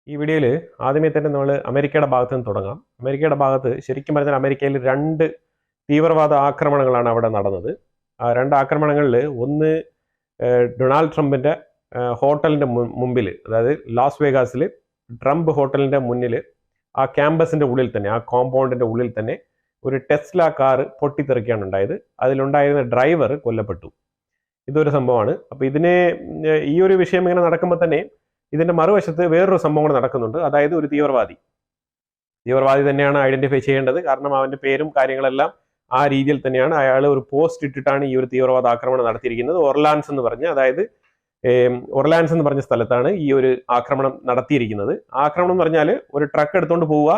ഈ വീഡിയോയിൽ ആദ്യമേ തന്നെ നമ്മൾ അമേരിക്കയുടെ ഭാഗത്ത് നിന്ന് തുടങ്ങാം. അമേരിക്കയുടെ ഭാഗത്ത് ശരിക്കും പറഞ്ഞാൽ അമേരിക്കയിൽ രണ്ട് തീവ്രവാദ ആക്രമണങ്ങളാണ് അവിടെ നടന്നത്. ആ രണ്ട് ആക്രമണങ്ങളിൽ ഒന്ന് ഡൊണാൾഡ് ട്രംപിൻ്റെ ഹോട്ടലിൻ്റെ മുമ്പിൽ, അതായത് ലാസ് വേഗാസിൽ ട്രംപ് ഹോട്ടലിൻ്റെ മുന്നിൽ ആ ക്യാമ്പസിൻ്റെ ഉള്ളിൽ തന്നെ, ആ കോമ്പൗണ്ടിൻ്റെ ഉള്ളിൽ തന്നെ ഒരു ടെസ്ല കാർ പൊട്ടിത്തെറിക്കുകയാണ് ഉണ്ടായത്. അതിലുണ്ടായിരുന്ന ഡ്രൈവർ കൊല്ലപ്പെട്ടു. ഇതൊരു സംഭവമാണ്. അപ്പോൾ ഈ ഒരു വിഷയം ഇങ്ങനെ നടക്കുമ്പോൾ തന്നെ ഇതിന്റെ മറുവശത്ത് വേറൊരു സംഭവം കൂടെ നടക്കുന്നുണ്ട്. അതായത് ഒരു തീവ്രവാദി തന്നെയാണ് ഐഡന്റിഫൈ ചെയ്യേണ്ടത്. കാരണം അവന്റെ പേരും കാര്യങ്ങളെല്ലാം ആ രീതിയിൽ തന്നെയാണ്. അയാൾ ഒരു പോസ്റ്റ് ഇട്ടിട്ടാണ് ഈ ഒരു തീവ്രവാദ ആക്രമണം നടത്തിയിരിക്കുന്നത്. ഒർലാൻസ് എന്ന് പറഞ്ഞ സ്ഥലത്താണ് ഈ ഒരു ആക്രമണം നടത്തിയിരിക്കുന്നത്. ആക്രമണം എന്ന് പറഞ്ഞാൽ ഒരു ട്രക്ക് എടുത്തുകൊണ്ട് പോവുക,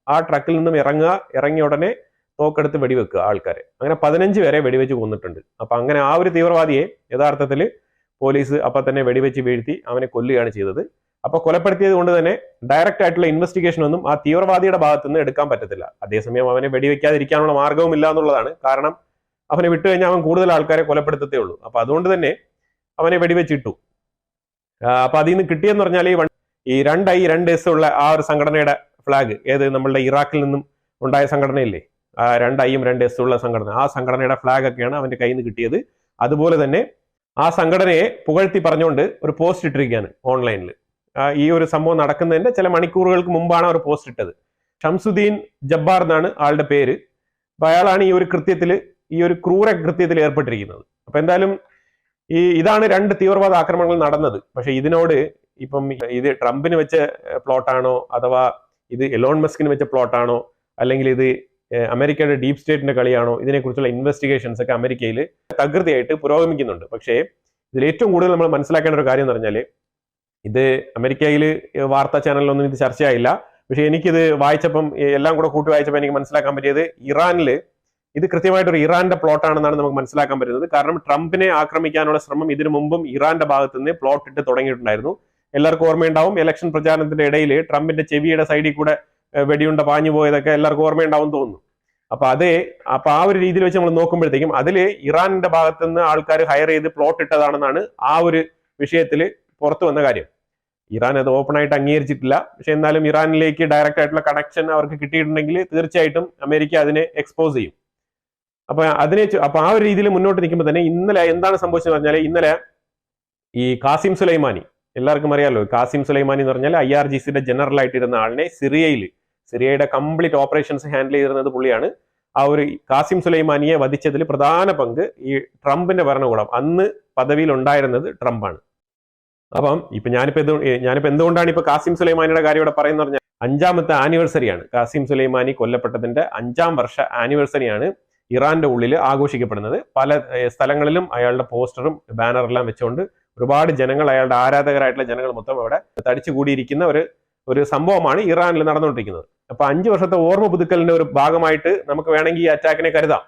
ആ ട്രക്കിൽ നിന്നും ഇറങ്ങിയ ഉടനെ തോക്കെടുത്ത് വെടിവെക്കുക ആൾക്കാരെ. അങ്ങനെ 15 പേരെ വെടിവെച്ച് കൊന്നിട്ടുണ്ട്. അപ്പൊ അങ്ങനെ ആ ഒരു തീവ്രവാദിയെ യഥാർത്ഥത്തിൽ പോലീസ് അപ്പം തന്നെ വെടിവെച്ച് വീഴ്ത്തി അവനെ കൊല്ലുകയാണ് ചെയ്തത്. അപ്പൊ കൊലപ്പെടുത്തിയത് കൊണ്ട് തന്നെ ഡയറക്റ്റ് ആയിട്ടുള്ള ഇൻവെസ്റ്റിഗേഷൻ ഒന്നും ആ തീവ്രവാദിയുടെ ഭാഗത്തു നിന്ന് എടുക്കാൻ പറ്റത്തില്ല. അതേസമയം അവനെ വെടിവെക്കാതിരിക്കാനുള്ള മാർഗവും ഇല്ല എന്നുള്ളതാണ്. കാരണം അവനെ വിട്ടുകഴിഞ്ഞാൽ അവൻ കൂടുതൽ ആൾക്കാരെ കൊലപ്പെടുത്തത്തേ ഉള്ളൂ. അപ്പൊ അതുകൊണ്ട് തന്നെ അവനെ വെടിവെച്ചിട്ടു. അപ്പൊ അതിൽ നിന്ന് കിട്ടിയെന്ന് പറഞ്ഞാൽ ഈ 2I2S ഉള്ള ആ ഒരു സംഘടനയുടെ ഫ്ലാഗ്, ഏത് നമ്മളുടെ ഇറാഖിൽ നിന്നും ഉണ്ടായ സംഘടനയില്ലേ, 2Iയും 2S ഉള്ള സംഘടന, ആ സംഘടനയുടെ ഫ്ലാഗ് ഒക്കെയാണ് അവന്റെ കയ്യിൽ നിന്ന് കിട്ടിയത്. അതുപോലെ തന്നെ ആ സംഘടനയെ പുകഴ്ത്തി പറഞ്ഞുകൊണ്ട് ഒരു പോസ്റ്റ് ഇട്ടിരിക്കുകയാണ് ഓൺലൈനിൽ. ഈ ഒരു സംഭവം നടക്കുന്നതിന്റെ ചില മണിക്കൂറുകൾക്ക് മുമ്പാണ് അവർ പോസ്റ്റ് ഇട്ടത്. ഷംസുദ്ദീൻ ജബ്ബാർ എന്നാണ് ആളുടെ പേര്. അപ്പൊ അയാളാണ് ഈ ഒരു ക്രൂര കൃത്യത്തിൽ ഏർപ്പെട്ടിരിക്കുന്നത്. അപ്പൊ എന്തായാലും ഇതാണ് രണ്ട് തീവ്രവാദ ആക്രമണങ്ങൾ നടന്നത്. പക്ഷെ ഇതിനോട് ഇപ്പം ഇത് ട്രംപിന് വെച്ച പ്ലോട്ടാണോ, അഥവാ ഇത് എലോൺ മസ്കിന് വെച്ച പ്ലോട്ടാണോ, അല്ലെങ്കിൽ ഇത് അമേരിക്കയുടെ ഡീപ് സ്റ്റേറ്റിന്റെ കളിയാണോ, ഇതിനെക്കുറിച്ചുള്ള ഇൻവെസ്റ്റിഗേഷൻസ് ഒക്കെ അമേരിക്കയിൽ തകൃതിയായിട്ട് പുരോഗമിക്കുന്നുണ്ട്. പക്ഷേ ഇതിൽ ഏറ്റവും കൂടുതൽ നമ്മൾ മനസ്സിലാക്കേണ്ട ഒരു കാര്യം എന്ന് പറഞ്ഞാൽ, ഇത് അമേരിക്കയിൽ വാർത്താ ചാനലിലൊന്നും ഇത് ചർച്ചയായില്ല. പക്ഷെ എനിക്കിത് വായിച്ചപ്പം, എല്ലാം കൂടെ കൂട്ടി വായിച്ചപ്പോൾ എനിക്ക് മനസ്സിലാക്കാൻ പറ്റിയത് ഇറാനിൽ ഇത് കൃത്യമായിട്ടൊരു ഇറാന്റെ പ്ലോട്ടാണെന്നാണ് നമുക്ക് മനസ്സിലാക്കാൻ പറ്റുന്നത്. കാരണം ട്രംപിനെ ആക്രമിക്കാനുള്ള ശ്രമം ഇതിനു മുമ്പും ഇറാന്റെ ഭാഗത്ത് നിന്ന് പ്ലോട്ട് ഇട്ട് തുടങ്ങിയിട്ടുണ്ടായിരുന്നു. എല്ലാവർക്കും ഓർമ്മയുണ്ടാവും, ഇലക്ഷൻ പ്രചാരണത്തിന്റെ ഇടയിൽ ട്രംപിന്റെ ചെവിയുടെ സൈഡിൽ കൂടെ വെടിയുണ്ട പാഞ്ഞു പോയതൊക്കെ എല്ലാവർക്കും ഓർമ്മയുണ്ടാവും തോന്നുന്നു. അപ്പൊ ആ ഒരു രീതിയിൽ വെച്ച് നമ്മൾ നോക്കുമ്പോഴത്തേക്കും അതില് ഇറാനിന്റെ ഭാഗത്ത് നിന്ന് ആൾക്കാർ ഹയർ ചെയ്ത് പ്ലോട്ട് ഇട്ടതാണെന്നാണ് ആ ഒരു വിഷയത്തിൽ പുറത്തു വന്ന കാര്യം. ഇറാൻ അത് ഓപ്പൺ ആയിട്ട് അംഗീകരിച്ചിട്ടില്ല. പക്ഷെ എന്നാലും ഇറാനിലേക്ക് ഡയറക്റ്റ് ആയിട്ടുള്ള കണക്ഷൻ അവർക്ക് കിട്ടിയിട്ടുണ്ടെങ്കിൽ തീർച്ചയായിട്ടും അമേരിക്ക അതിനെ എക്സ്പോസ് ചെയ്യും. അപ്പൊ ആ ഒരു രീതിയിൽ മുന്നോട്ട് നിൽക്കുമ്പോൾ തന്നെ ഇന്നലെ എന്താണ് സംഭവിച്ചതെന്ന് പറഞ്ഞാൽ, ഇന്നലെ ഈ ഖാസിം സുലൈമാനി, എല്ലാവർക്കും അറിയാലോ, ഖാസിം സുലൈമാനി എന്ന് പറഞ്ഞാൽ IRGCയുടെ ജനറൽ ആയിട്ടിരുന്ന ആളിനെ സിറിയയുടെ കംപ്ലീറ്റ് ഓപ്പറേഷൻസ് ഹാൻഡിൽ ചെയ്തിരുന്നത് പുള്ളിയാണ്. ആ ഒരു ഖാസിം സുലൈമാനിയെ വധിച്ചതിൽ പ്രധാന പങ്ക് ഈ ട്രംപിന്റെ ഭരണകൂടം, അന്ന് പദവിയിൽ ഉണ്ടായിരുന്നത് ട്രംപാണ്. അപ്പം ഞാനിപ്പോ എന്തുകൊണ്ടാണ് ഇപ്പൊ ഖാസിം സുലൈമാനിയുടെ കാര്യം ഇവിടെ പറയുന്നത് പറഞ്ഞാൽ, 5ാമത്തെ ആനിവേഴ്സറിയാണ്. ഖാസിം സുലൈമാനി കൊല്ലപ്പെട്ടതിന്റെ 5ാം വർഷ ആനിവേഴ്സറിയാണ് ഇറാന്റെ ഉള്ളിൽ ആഘോഷിക്കപ്പെടുന്നത്. പല സ്ഥലങ്ങളിലും അയാളുടെ പോസ്റ്ററും ബാനറെല്ലാം വെച്ചുകൊണ്ട് ഒരുപാട് ജനങ്ങൾ, അയാളുടെ ആരാധകരായിട്ടുള്ള ജനങ്ങൾ മൊത്തം അവിടെ തടിച്ചുകൂടിയിരിക്കുന്ന ഒരു സംഭവമാണ് ഇറാനിൽ നടന്നുകൊണ്ടിരിക്കുന്നത്. അപ്പൊ 5 വർഷത്തെ ഓർമ്മ പുതുക്കലിന്റെ ഒരു ഭാഗമായിട്ട് നമുക്ക് വേണമെങ്കിൽ ഈ അറ്റാക്കിനെ കരുതാം.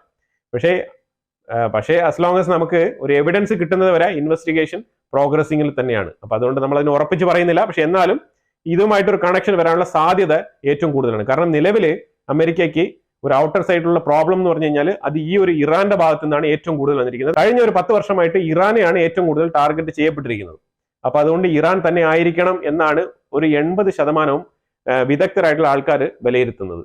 പക്ഷേ as long as നമുക്ക് ഒരു എവിഡൻസ് കിട്ടുന്നത് വരെ ഇൻവെസ്റ്റിഗേഷൻ പ്രോഗ്രസിംഗിൽ തന്നെയാണ്. അപ്പൊ അതുകൊണ്ട് നമ്മൾ അതിന് ഉറപ്പിച്ച് പറയുന്നില്ല. പക്ഷെ എന്നാലും ഇതുമായിട്ടൊരു കണക്ഷൻ വരാനുള്ള സാധ്യത ഏറ്റവും കൂടുതലാണ്. കാരണം നിലവിൽ അമേരിക്കയ്ക്ക് ഒരു ഔട്ടർ സൈഡിലുള്ള പ്രോബ്ലം എന്ന് പറഞ്ഞു കഴിഞ്ഞാൽ അത് ഈ ഒരു ഇറാന്റെ ഭാഗത്തു നിന്നാണ് ഏറ്റവും കൂടുതൽ വന്നിരിക്കുന്നത്. കഴിഞ്ഞ ഒരു 10 വർഷമായിട്ട് ഇറാനെയാണ് ഏറ്റവും കൂടുതൽ ടാർഗറ്റ് ചെയ്യപ്പെട്ടിരിക്കുന്നത്. അപ്പൊ അതുകൊണ്ട് ഇറാൻ തന്നെ ആയിരിക്കണം എന്നാണ് ഒരു 80% വിദഗ്ധരായിട്ടുള്ള ആൾക്കാർ വിലയിരുത്തുന്നത്.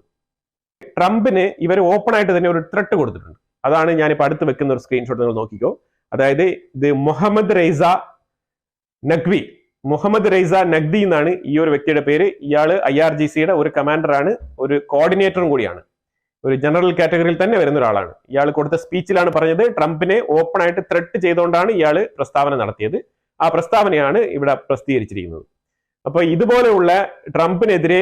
ട്രംപിന് ഇവർ ഓപ്പൺ ആയിട്ട് തന്നെ ഒരു ത്രെട്ട് കൊടുത്തിട്ടുണ്ട്. അതാണ് ഞാനിപ്പോൾ അടുത്ത് വെക്കുന്ന ഒരു സ്ക്രീൻഷോട്ട്, നിങ്ങൾ നോക്കിക്കോ. അതായത് ഇത് മുഹമ്മദ് റെയ്സ നഖ്വി എന്നാണ് ഈ ഒരു വ്യക്തിയുടെ പേര്. ഇയാള് IRGCയുടെ ഒരു കമാൻഡറാണ്, ഒരു കോർഡിനേറ്ററും കൂടിയാണ്, ഒരു ജനറൽ കാറ്റഗറിയിൽ തന്നെ വരുന്ന ഒരാളാണ്. ഇയാൾ കൊടുത്ത സ്പീച്ചിലാണ് പറഞ്ഞത് ട്രംപിനെ ഓപ്പൺ ആയിട്ട് ത്രെട്ട് ചെയ്തുകൊണ്ടാണ് ഇയാൾ പ്രസ്താവന നടത്തിയത്. ആ പ്രസ്താവനയാണ് ഇവിടെ പ്രസിദ്ധീകരിച്ചിരിക്കുന്നത്. അപ്പൊ ഇതുപോലെയുള്ള ട്രംപിനെതിരെ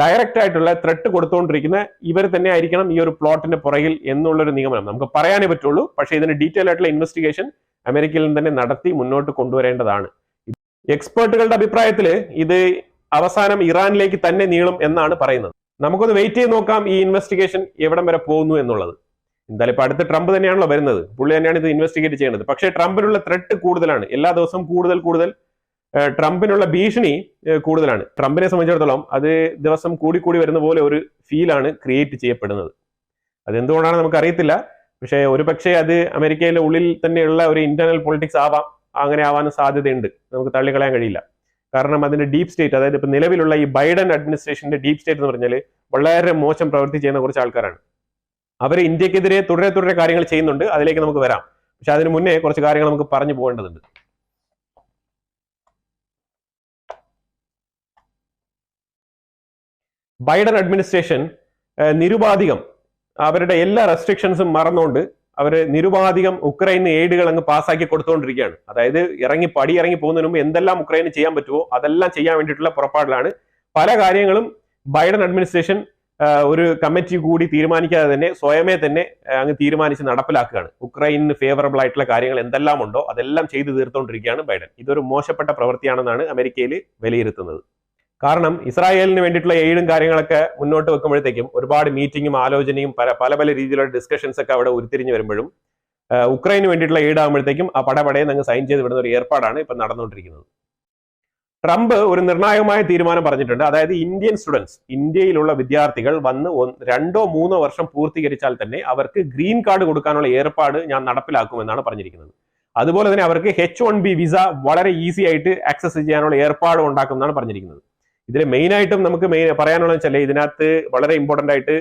ഡയറക്റ്റ് ആയിട്ടുള്ള ത്രെട്ട് കൊടുത്തുകൊണ്ടിരിക്കുന്ന ഇവർ തന്നെ ആയിരിക്കണം ഈ ഒരു പ്ലോട്ടിന്റെ പുറകിൽ എന്നുള്ളൊരു നിഗമനം നമുക്ക് പറയാനേ പറ്റുള്ളൂ. പക്ഷേ ഇതിന് ഡീറ്റെയിൽ ആയിട്ടുള്ള ഇൻവെസ്റ്റിഗേഷൻ അമേരിക്കയിൽ നിന്ന് തന്നെ നടത്തി മുന്നോട്ട് കൊണ്ടുവരേണ്ടതാണ്. എക്സ്പേർട്ടുകളുടെ അഭിപ്രായത്തിൽ ഇത് അവസാനം ഇറാനിലേക്ക് തന്നെ നീളും എന്നാണ് പറയുന്നത്. നമുക്കൊന്ന് വെയിറ്റ് ചെയ്ത് നോക്കാം ഈ ഇൻവെസ്റ്റിഗേഷൻ എവിടം വരെ പോകുന്നു എന്നുള്ളത്. എന്തായാലും ഇപ്പൊ അടുത്ത് ട്രംപ് തന്നെയാണല്ലോ വരുന്നത്, പുള്ളി തന്നെയാണ് ഇത് ഇൻവെസ്റ്റിഗേറ്റ് ചെയ്യേണ്ടത്. പക്ഷേ ട്രംപിനുള്ള ത്രെട്ട് കൂടുതലാണ്. എല്ലാ ദിവസവും കൂടുതൽ ട്രംപിനുള്ള ഭീഷണി കൂടുതലാണ്. ട്രംപിനെ സംബന്ധിച്ചിടത്തോളം അത് ദിവസം കൂടി വരുന്ന പോലെ ഒരു ഫീലാണ് ക്രിയേറ്റ് ചെയ്യപ്പെടുന്നത്. അതെന്തുകൊണ്ടാണ് നമുക്ക് അറിയത്തില്ല. പക്ഷേ ഒരു പക്ഷേ അത് അമേരിക്കയിലെ ഉള്ളിൽ തന്നെയുള്ള ഒരു ഇന്റേണൽ പൊളിറ്റിക്സ് ആവാം, അങ്ങനെ ആവാനും സാധ്യതയുണ്ട്, നമുക്ക് തള്ളിക്കളയാൻ കഴിയില്ല. കാരണം അതിന്റെ ഡീപ് സ്റ്റേറ്റ്, അതായത് ഇപ്പൊ നിലവിലുള്ള ഈ ബൈഡൻ അഡ്മിനിസ്ട്രേഷന്റെ ഡീപ് സ്റ്റേറ്റ് എന്ന് പറഞ്ഞാൽ വളരെ മോശം പ്രവൃത്തി ചെയ്യുന്ന കുറച്ച് ആൾക്കാരാണ്. അവർ ഇന്ത്യക്കെതിരെ തുടരെ കാര്യങ്ങൾ ചെയ്യുന്നുണ്ട്, അതിലേക്ക് നമുക്ക് വരാം. പക്ഷെ അതിന് മുന്നേ കുറച്ച് കാര്യങ്ങൾ നമുക്ക് പറഞ്ഞു പോകേണ്ടതുണ്ട്. ബൈഡൻ അഡ്മിനിസ്ട്രേഷൻ നിരുപാധികം അവരുടെ എല്ലാ റെസ്ട്രിക്ഷൻസും മറന്നുകൊണ്ട് അവർ നിരുപാധികം ഉക്രൈന് എയ്ഡുകൾ അങ്ങ് പാസ്സാക്കി കൊടുത്തുകൊണ്ടിരിക്കുകയാണ്. അതായത് പടി ഇറങ്ങി പോകുന്നതിന് മുമ്പ് എന്തെല്ലാം ഉക്രൈന് ചെയ്യാൻ പറ്റുമോ അതെല്ലാം ചെയ്യാൻ വേണ്ടിയിട്ടുള്ള പുറപ്പാടിലാണ്. പല കാര്യങ്ങളും ബൈഡൻ അഡ്മിനിസ്ട്രേഷൻ ഒരു കമ്മിറ്റി കൂടി തീരുമാനിക്കാതെ തന്നെ സ്വയമേ തന്നെ അങ്ങ് തീരുമാനിച്ച് നടപ്പിലാക്കുകയാണ്. ഉക്രൈന് ഫേവറബിൾ ആയിട്ടുള്ള കാര്യങ്ങൾ എന്തെല്ലാം ഉണ്ടോ അതെല്ലാം ചെയ്തു തീർത്തുകൊണ്ടിരിക്കുകയാണ് ബൈഡൻ. ഇതൊരു മോശപ്പെട്ട പ്രവൃത്തിയാണെന്നാണ് അമേരിക്കയിൽ വിലയിരുത്തുന്നത്. കാരണം ഇസ്രായേലിന് വേണ്ടിയിട്ടുള്ള എയ്ഡും കാര്യങ്ങളൊക്കെ മുന്നോട്ട് വെക്കുമ്പോഴത്തേക്കും ഒരുപാട് മീറ്റിങ്ങും ആലോചനയും പല രീതിയിലുള്ള ഡിസ്കഷൻസ് ഒക്കെ അവിടെ ഉരുത്തിരിഞ്ഞു വരുമ്പോഴും ഉക്രൈന് വേണ്ടിയിട്ടുള്ള എയ്ഡ് ആകുമ്പോഴത്തേക്കും ആ പടപടയെ അങ്ങ് സൈൻ ചെയ്ത് വിടുന്ന ഒരു ഏർപ്പാടാണ് ഇപ്പം നടന്നുകൊണ്ടിരിക്കുന്നത്. ട്രംപ് ഒരു നിർണായകമായ തീരുമാനം പറഞ്ഞിട്ടുണ്ട്. അതായത് ഇന്ത്യൻ സ്റ്റുഡൻസ്, ഇന്ത്യയിലുള്ള വിദ്യാർത്ഥികൾ വന്ന് 2-3 വർഷം പൂർത്തീകരിച്ചാൽ തന്നെ അവർക്ക് ഗ്രീൻ കാർഡ് കൊടുക്കാനുള്ള ഏർപ്പാട് ഞാൻ നടപ്പിലാക്കുമെന്നാണ് പറഞ്ഞിരിക്കുന്നത്. അതുപോലെ തന്നെ അവർക്ക് H1B വിസ വളരെ ഈസി ആയിട്ട് ആക്സസ് ചെയ്യാനുള്ള ഏർപ്പാട് ഉണ്ടാക്കുമെന്നാണ് പറഞ്ഞിരിക്കുന്നത്. ഇതിൽ മെയിനായിട്ടും നമുക്ക് പറയാനുള്ളത് വെച്ചാൽ ഇതിനകത്ത് വളരെ ഇമ്പോർട്ടന്റ് ആയിട്ട്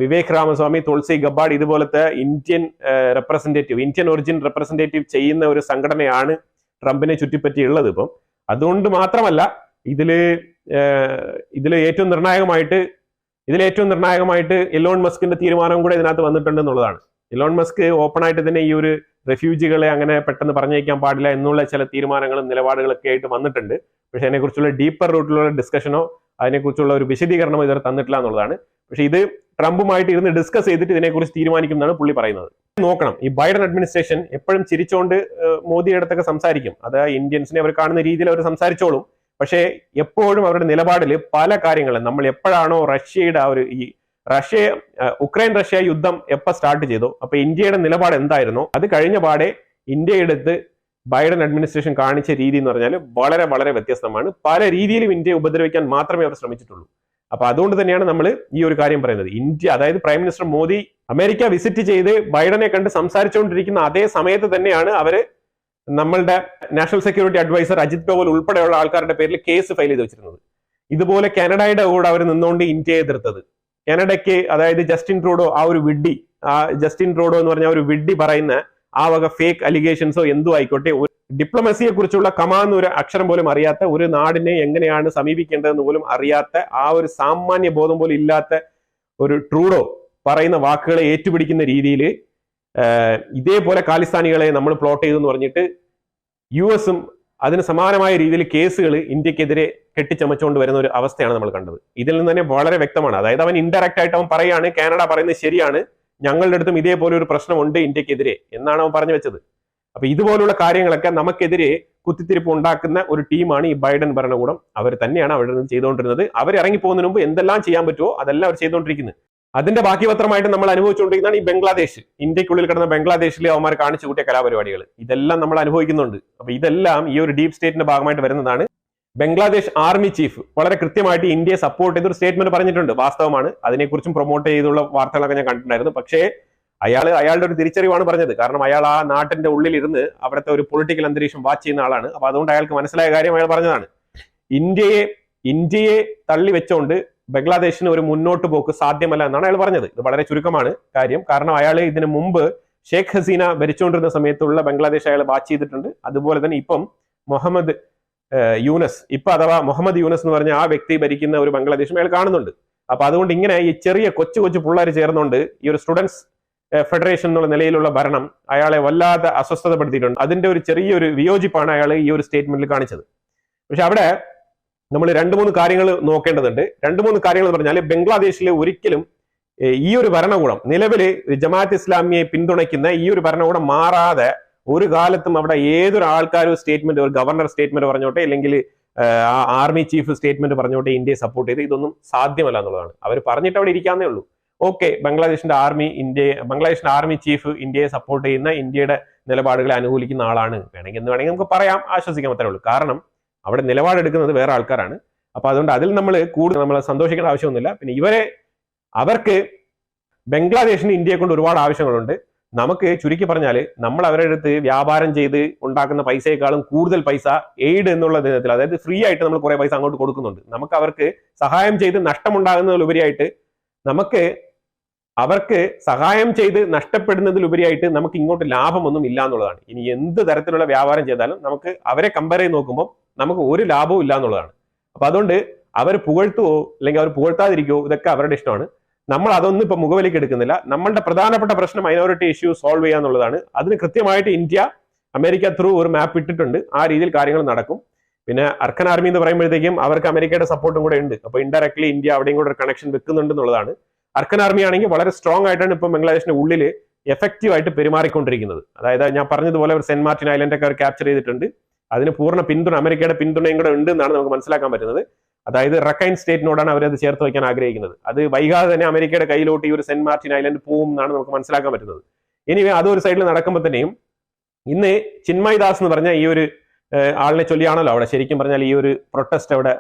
വിവേക് രാമസ്വാമി, തുളസി ഗബ്ബാർഡ് ഇതുപോലത്തെ ഇന്ത്യൻ ഒറിജിൻ റെപ്രസെന്റേറ്റീവ് ചെയ്യുന്ന ഒരു സംഘടനയാണ് ട്രംപിനെ ചുറ്റിപ്പറ്റിയുള്ളത്. ഇപ്പം അതുകൊണ്ട് മാത്രമല്ല ഇതിൽ ഏറ്റവും നിർണായകമായിട്ട് എലോൺ മസ്കിന്റെ തീരുമാനം കൂടെ ഇതിനകത്ത് വന്നിട്ടുണ്ട് എന്നുള്ളതാണ്. എലോൺ മസ്ക് ഓപ്പൺ ആയിട്ട് തന്നെ ഈ ഒരു റെഫ്യൂജികളെ അങ്ങനെ പെട്ടെന്ന് പറഞ്ഞയക്കാൻ പാടില്ല എന്നുള്ള ചില തീരുമാനങ്ങളും നിലപാടുകളൊക്കെ ആയിട്ട് വന്നിട്ടുണ്ട്. പക്ഷെ അതിനെക്കുറിച്ചുള്ള ഡീപ്പർ റൂട്ടിലുള്ള ഡിസ്കഷനോ അതിനെക്കുറിച്ചുള്ള ഒരു വിശദീകരണമോ ഇതുവരെ തന്നിട്ടില്ല എന്നുള്ളതാണ്. പക്ഷെ ഇത് ട്രംപുമായിട്ട് ഇരുന്ന് ഡിസ്കസ് ചെയ്തിട്ട് ഇതിനെക്കുറിച്ച് തീരുമാനിക്കുമെന്നാണ് പുള്ളി പറയുന്നത്. നോക്കണം, ഈ ബൈഡൻ അഡ്മിനിസ്ട്രേഷൻ എപ്പോഴും ചിരിച്ചുകൊണ്ട് മോദിയുടെ അടുത്തൊക്കെ സംസാരിക്കും. അത് ഇന്ത്യൻസിനെ അവർ കാണുന്ന രീതിയിൽ അവർ സംസാരിച്ചോളും. പക്ഷേ എപ്പോഴും അവരുടെ നിലപാടിൽ പല കാര്യങ്ങളും നമ്മൾ എപ്പോഴാണോ റഷ്യയുടെ ആ ഒരു ഉക്രൈൻ റഷ്യ യുദ്ധം എപ്പോൾ സ്റ്റാർട്ട് ചെയ്തോ അപ്പൊ ഇന്ത്യയുടെ നിലപാട് എന്തായിരുന്നോ അത് കഴിഞ്ഞ പാടെ ഇന്ത്യയെടുത്ത് ബൈഡൻ അഡ്മിനിസ്ട്രേഷൻ കാണിച്ച രീതി എന്ന് പറഞ്ഞാൽ വളരെ വ്യത്യസ്തമാണ്. പല രീതിയിലും ഇന്ത്യയെ ഉപദ്രവിക്കാൻ മാത്രമേ അവർ ശ്രമിച്ചിട്ടുള്ളൂ. അപ്പൊ അതുകൊണ്ട് തന്നെയാണ് നമ്മൾ ഈ ഒരു കാര്യം പറയുന്നത്. ഇന്ത്യ, അതായത് prime minister Modi America visit ചെയ്ത് ബൈഡനെ കണ്ട് സംസാരിച്ചുകൊണ്ടിരിക്കുന്ന അതേ സമയത്ത് തന്നെയാണ് അവര് നമ്മളുടെ national security adviser Ajit Doval ഉൾപ്പെടെയുള്ള ആൾക്കാരുടെ പേരിൽ കേസ് ഫയൽ ചെയ്ത് വെച്ചിരുന്നത്. ഇതുപോലെ കാനഡയുടെ കൂടെ അവർ നിന്നുകൊണ്ട് ഇന്ത്യയെ എതിർത്തത്. കാനഡയ്ക്ക്, അതായത് ജസ്റ്റിൻ ട്രൂഡോ എന്ന് പറഞ്ഞ ഒരു വിഡ്ഢി പറയുന്ന ആ വക ഫേക്ക് അലിഗേഷൻസോ എന്തോ ആയിക്കോട്ടെ, ഡിപ്ലോമസിയെ കുറിച്ചുള്ള കമാന്ന് ഒരു അക്ഷരം പോലും അറിയാത്ത, ഒരു നാടിനെ എങ്ങനെയാണ് സമീപിക്കേണ്ടതെന്ന് പോലും അറിയാത്ത, ആ ഒരു സാമാന്യ ബോധം പോലും ഇല്ലാത്ത ഒരു ട്രൂഡോ പറയുന്ന വാക്കുകളെ ഏറ്റുപിടിക്കുന്ന രീതിയിൽ ഇതേപോലെ ഖാലിസ്ഥാനികളെ നമ്മൾ പ്ലോട്ട് ചെയ്തെന്ന് പറഞ്ഞിട്ട് US-ഉം അതിന് സമാനമായ രീതിയിൽ കേസുകൾ ഇന്ത്യക്കെതിരെ കെട്ടിച്ചമച്ചുകൊണ്ട് വരുന്ന ഒരു അവസ്ഥയാണ് നമ്മൾ കണ്ടത്. ഇതിൽ നിന്ന് തന്നെ വളരെ വ്യക്തമാണ്. അതായത് അവൻ ഇൻഡയറക്റ്റ് ആയിട്ട് അവൻ പറയാണ് കാനഡ പറയുന്നത് ശരിയാണ്, ഞങ്ങളുടെ അടുത്തും ഇതേപോലെ ഒരു പ്രശ്നമുണ്ട് ഇന്ത്യക്കെതിരെ എന്നാണ് അവൻ പറഞ്ഞു വെച്ചത്. അപ്പൊ ഇതുപോലുള്ള കാര്യങ്ങളൊക്കെ നമുക്കെതിരെ കുത്തിത്തിരിപ്പ് ഉണ്ടാക്കുന്ന ഒരു ടീമാണ് ഈ ബൈഡൻ ഭരണകൂടം. അവർ തന്നെയാണ് അവിടെ നിന്ന് ചെയ്തുകൊണ്ടിരുന്നത്. അവർ ഇറങ്ങി പോകുന്നതിന് മുമ്പ് എന്തെല്ലാം ചെയ്യാൻ പറ്റുമോ അതെല്ലാം അവർ ചെയ്തുകൊണ്ടിരിക്കുന്നത്. അതിന്റെ ബാക്കി പത്രമായിട്ട് നമ്മൾ അനുഭവിച്ചുകൊണ്ടിരിക്കുന്നതാണ് ഈ ബംഗ്ലാദേശ്. ഇന്ത്യക്കുള്ളിൽ കിടന്ന ബംഗ്ലാദേശിലെ അവന്മാർ കാണിച്ചു കൂട്ടിയ കലാപരിപാടികൾ, ഇതെല്ലാം നമ്മൾ അനുഭവിക്കുന്നുണ്ട്. അപ്പൊ ഇതെല്ലാം ഈ ഒരു ഡീപ് സ്റ്റേറ്റിന്റെ ഭാഗമായിട്ട് വരുന്നതാണ്. ബംഗ്ലാദേശ് ആർമി ചീഫ് വളരെ കൃത്യമായിട്ട് ഇന്ത്യയെ സപ്പോർട്ട് ചെയ്തൊരു സ്റ്റേറ്റ്മെന്റ് പറഞ്ഞിട്ടുണ്ട്. വാസ്തവമാണ്, അതിനെക്കുറിച്ചും പ്രൊമോട്ട് ചെയ്തുള്ള വാർത്തകളൊക്കെ ഞാൻ കണ്ടിട്ടുണ്ടായിരുന്നു. പക്ഷേ അയാളുടെ ഒരു തിരിച്ചറിവാണ് പറഞ്ഞത്. കാരണം അയാൾ ആ നാട്ടിന്റെ ഉള്ളിൽ ഇരുന്ന് അവിടുത്തെ ഒരു പൊളിറ്റിക്കൽ അന്തരീക്ഷം വാച്ച് ചെയ്യുന്ന ആളാണ്. അപ്പൊ അതുകൊണ്ട് അയാൾക്ക് മനസ്സിലായ കാര്യം അയാൾ പറഞ്ഞതാണ്. ഇന്ത്യയെ തള്ളി വെച്ചുകൊണ്ട് ബംഗ്ലാദേശിന് ഒരു മുന്നോട്ട് പോക്ക് സാധ്യമല്ല എന്നാണ് അയാൾ പറഞ്ഞത്. ഇത് വളരെ ചുരുക്കമാണ് കാര്യം. കാരണം അയാൾ ഇതിനു മുമ്പ് ഷേഖ് ഹസീന ഭരിച്ചുകൊണ്ടിരുന്ന സമയത്തുള്ള ബംഗ്ലാദേശ് അയാൾ വാച്ച് ചെയ്തിട്ടുണ്ട്. അതുപോലെ തന്നെ ഇപ്പം മുഹമ്മദ് യൂനസ് എന്ന് പറഞ്ഞ ആ വ്യക്തി ഭരിക്കുന്ന ഒരു ബംഗ്ലാദേശും അയാൾ കാണുന്നുണ്ട്. അപ്പൊ അതുകൊണ്ട് ഇങ്ങനെ ഈ ചെറിയ കൊച്ചു പിള്ളേർ ചേർന്നുകൊണ്ട് ഈ ഒരു സ്റ്റുഡൻസ് ഫെഡറേഷൻ എന്നുള്ള നിലയിലുള്ള ഭരണം അയാളെ വല്ലാതെ അസ്വസ്ഥതപ്പെടുത്തിയിട്ടുണ്ട്. അതിന്റെ ഒരു ചെറിയൊരു വിയോജിപ്പാണ് അയാൾ ഈ ഒരു സ്റ്റേറ്റ്മെന്റിൽ കാണിച്ചത്. പക്ഷെ അവിടെ നമ്മൾ 2-3 കാര്യങ്ങൾ നോക്കേണ്ടതുണ്ട്. 2-3 കാര്യങ്ങൾ എന്ന് പറഞ്ഞാൽ ബംഗ്ലാദേശിൽ ഒരിക്കലും ഈ ഒരു ഭരണകൂടം, നിലവില് ജമാഅത്ത് ഇസ്ലാമിയെ പിന്തുണയ്ക്കുന്ന ഈ ഒരു ഭരണകൂടം മാറാതെ ഒരു കാലത്തും അവിടെ ഏതൊരു ആൾക്കാരും സ്റ്റേറ്റ്മെന്റ്, ഒരു ഗവർണർ സ്റ്റേറ്റ്മെന്റ് പറഞ്ഞോട്ടെ, അല്ലെങ്കിൽ ആർമി ചീഫ് സ്റ്റേറ്റ്മെന്റ് പറഞ്ഞോട്ടെ ഇന്ത്യയെ സപ്പോർട്ട് ചെയ്ത്, ഇതൊന്നും സാധ്യമല്ല എന്നുള്ളതാണ്. അവർ പറഞ്ഞിട്ട് അവിടെ ഇരിക്കാന്നേ ഉള്ളൂ. ഓക്കെ, ബംഗ്ലാദേശിന്റെ ആർമി ചീഫ് ഇന്ത്യയെ സപ്പോർട്ട് ചെയ്യുന്ന, ഇന്ത്യയുടെ നിലപാടുകളെ അനുകൂലിക്കുന്ന ആളാണ്, വേണമെങ്കിൽ നമുക്ക് പറയാം, ആശ്വസിക്കാൻ അത്രേ ഉള്ളൂ. കാരണം അവിടെ നിലപാടെടുക്കുന്നത് വേറെ ആൾക്കാരാണ്. അപ്പൊ അതുകൊണ്ട് അതിൽ നമ്മൾ സന്തോഷിക്കേണ്ട ആവശ്യമൊന്നുമില്ല. പിന്നെ അവർക്ക് ബംഗ്ലാദേശിന് ഇന്ത്യയെ കൊണ്ട് ഒരുപാട് ആവശ്യങ്ങളുണ്ട്. നമുക്ക് ചുരുക്കി പറഞ്ഞാൽ നമ്മൾ അവരുടെ അടുത്ത് വ്യാപാരം ചെയ്ത് ഉണ്ടാക്കുന്ന പൈസയെക്കാളും കൂടുതൽ പൈസ എയ്ഡ് എന്നുള്ള ദിനത്തിൽ, അതായത് ഫ്രീ ആയിട്ട് നമ്മൾ കുറെ പൈസ അങ്ങോട്ട് കൊടുക്കുന്നുണ്ട്. നമുക്ക് അവർക്ക് സഹായം ചെയ്ത് നഷ്ടമുണ്ടാകുന്നതിലുപരിയായിട്ട് നമുക്ക് അവർക്ക് സഹായം ചെയ്ത് നഷ്ടപ്പെടുന്നതിലുപരിയായിട്ട് നമുക്ക് ഇങ്ങോട്ട് ലാഭമൊന്നും ഇല്ല എന്നുള്ളതാണ്. ഇനി എന്ത് തരത്തിലുള്ള വ്യാപാരം ചെയ്താലും നമുക്ക് അവരെ കമ്പയർ ചെയ്ത് നോക്കുമ്പോൾ നമുക്ക് ഒരു ലാഭവും ഇല്ല എന്നുള്ളതാണ്. അപ്പൊ അതുകൊണ്ട് അവർ പുകഴ്ത്തുവോ അല്ലെങ്കിൽ അവർ പുകഴ്ത്താതിരിക്കുവോ ഇതൊക്കെ അവരുടെ ഇഷ്ടമാണ്. നമ്മൾ അതൊന്നും ഇപ്പൊ മുഖവിലേക്ക് എടുക്കുന്നില്ല. നമ്മളുടെ പ്രധാനപ്പെട്ട പ്രശ്നം മൈനോറിറ്റി ഇഷ്യൂ സോൾവ് ചെയ്യുക എന്നുള്ളതാണ്. അതിന് കൃത്യമായിട്ട് ഇന്ത്യ അമേരിക്ക ത്രൂ ഒരു മാപ്പ് ഇട്ടിട്ടുണ്ട്. ആ രീതിയിൽ കാര്യങ്ങൾ നടക്കും. പിന്നെ അർക്കൻ ആർമി എന്ന് പറയുമ്പോഴത്തേക്കും അവർക്ക് അമേരിക്കയുടെ സപ്പോർട്ടും കൂടെ ഉണ്ട്. അപ്പൊ ഇൻഡയറക്ട്ലി ഇന്ത്യ അവിടെയും കൂടെ ഒരു കണക്ഷൻ വെക്കുന്നുണ്ട് എന്നുള്ളതാണ്. അർക്കൻ ആർമി ആണെങ്കിൽ വളരെ സ്ട്രോങ് ആയിട്ടാണ് ഇപ്പം ബംഗ്ലാദേശിന്റെ ഉള്ളിൽ എഫക്റ്റീവ് ആയിട്ട് പെരുമാറിക്കൊണ്ടിരിക്കുന്നത്. അതായത് ഞാൻ പറഞ്ഞതുപോലെ ഒരു സെന്റ് മാർട്ടിൻ ഐലൻഡ് ഒക്കെ അവർ ക്യാപ്ചർ ചെയ്തിട്ടുണ്ട്. അതിന് പൂർണ്ണ പിന്തുണ അമേരിക്കയുടെ പിന്തുണയും കൂടെ ഉണ്ട് എന്നാണ് നമുക്ക് മനസ്സിലാക്കാൻ പറ്റുന്നത്. അതായത് റക്കൈൻ സ്റ്റേറ്റിനോടാണ് അവരത് ചേർത്ത് വയ്ക്കാൻ ആഗ്രഹിക്കുന്നത്. അത് വൈകാതെ തന്നെ അമേരിക്കയുടെ കയ്യിലോട്ട് ഈ ഒരു സെന്റ് മാർട്ടിൻ ഐലൻഡ് പോവും എന്നാണ് നമുക്ക് മനസ്സിലാക്കാൻ പറ്റുന്നത്. ഇനി അതൊരു സൈഡിൽ നടക്കുമ്പോൾ തന്നെയും ഇന്ന് ചിന്മയ് ദാസ് എന്ന് പറഞ്ഞ ഈ ഒരു ആളിനെ ചൊല്ലിയാണല്ലോ അവിടെ ശരിക്കും പറഞ്ഞാൽ ഈ ഒരു പ്രൊട്ടസ്റ്റ് അവിടെ